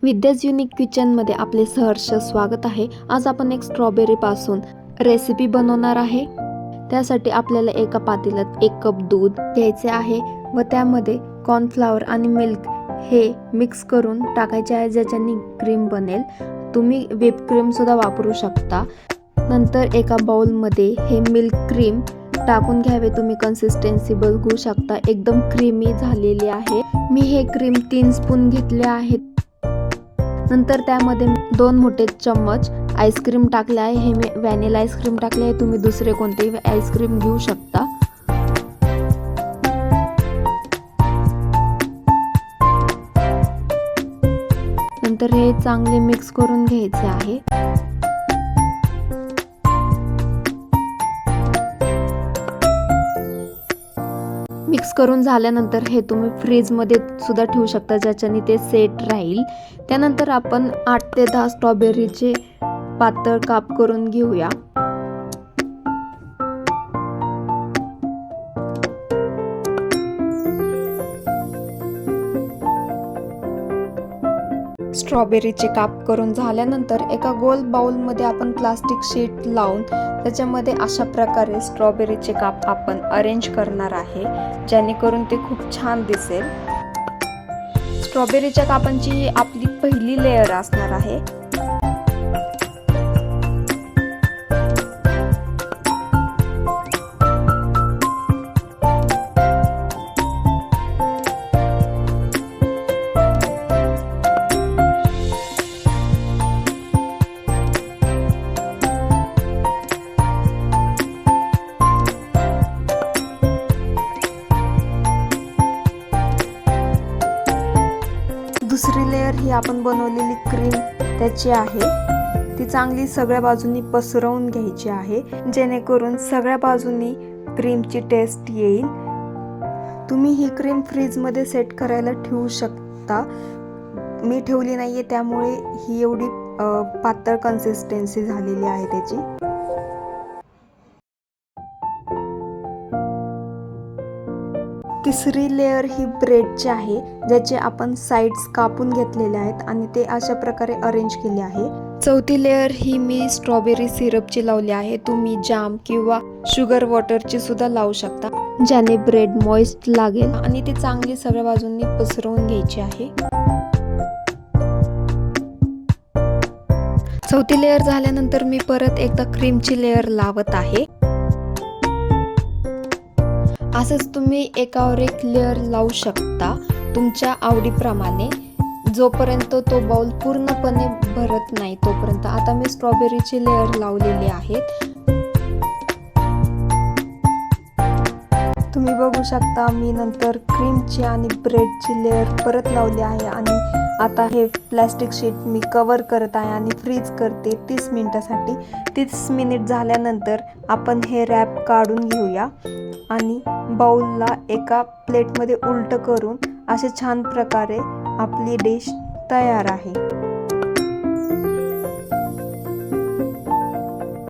विद्याज unique किचनमध्ये आपले सहर्ष स्वागत आहे। आज आपण एक स्ट्रॉबेरी पासून रेसिपी बनवणार आहे। त्यासाठी आपल्याला एका पातेल्यात 1 कप दूध घ्यायचे आहे व त्यामध्ये कॉर्नफ्लॉवर आणि मिल्क हे मिक्स करून टाकायचे आहे, ज्याच्याने क्रीम बनेल। तुम्ही व्हिप क्रीम सुद्धा वापरू शकता। नंतर एका बाउल मध्ये हे मिल्क क्रीम टाकून घ्यावे। तुम्ही कन्सिस्टन्सी बघू शकता, एकदम क्रीमी झालेली आहे। मी हे क्रीम 3 स्पून घेतले आहेत। नंतर त्यामध्ये 2 मोठे चम्मच आईस्क्रीम टाकले आहे। हे मी व्हॅनिला आईस्क्रीम टाकले आहे, तुम्ही दुसरे कोणतेही आईस्क्रीम घेऊ शकता। नंतर हे चांगले मिक्स करून घ्यायचे आहे। मिक्स करून झाल्यानंतर हे तुम्ही फ्रीज मध्ये सुद्धा ठेवू शकता, ज्याच्याने ते सेट राहील। त्यानंतर आपण 8 ते 10 स्ट्रॉबेरीचे पातळ काप करून घेऊया। स्ट्रॉबेरीचे काप करून झाल्यानंतर एका गोल बाउल मध्ये आपण प्लास्टिक शीट लावून त्याच्यामध्ये अशा प्रकारे स्ट्रॉबेरीचे काप आपण अरेंज करणार आहे, जेणेकरून ते खूप छान दिसेल। स्ट्रॉबेरीच्या कापांची आपली पहिली लेयर असणार आहे। दुसरी लेयर ही आपण बनवलेली क्रीम त्याची आहे, ती चांगली सगळ्या बाजूंनी पसरवून घ्यायची आहे, जेणेकरून सगळ्या बाजूंनी क्रीमची टेस्ट येईल। तुम्ही ही क्रीम फ्रीज मध्ये सेट करायला ठेवू शकता। मी ठेवली नाहीये, त्यामुळे ही एवढी पातळ कन्सिस्टन्सी झालेली आहे त्याची। तिसरी लेयर ही ब्रेडची आहे, ज्याचे आपण साइड्स कापून घेतलेले आहेत आणि ते अशा प्रकारे अरेंज केले आहे। चौथी लेयर ही मी स्ट्रॉबेरी सिरपची लावली आहे, तुम्ही जाम किंवा शुगर वॉटरची सुद्धा लावू शकता, ज्याने ब्रेड मॉइस्ट लागेल आणि ती चांगली सगळ्या बाजूंनी पसरवून घ्यायची आहे। चौथी लेयर झाल्यानंतर मी परत एकदा क्रीमची लेयर लावत आहे। असंच तुम्ही एकावर एक लेयर लावू शकता तुमच्या आवडीप्रमाणे, जोपर्यंत तो बाउल पूर्णपणे भरत नाही तोपर्यंत। आता मी स्ट्रॉबेरीची लेयर लावलेली आहे, तुम्ही बघू शकता। मी नंतर क्रीमची आणि ब्रेडची लेयर परत लावली आहे आणि आता हे प्लास्टिक शीट मी कव्हर करत आहे आणि फ्रीज करते 30 मिनिटासाठी। 30 मिनिट झाल्यानंतर आपण हे रॅप काढून घेऊया आणि बाउलला एका प्लेटमध्ये उलट करून असे छान प्रकारे आपली डिश तयार आहे।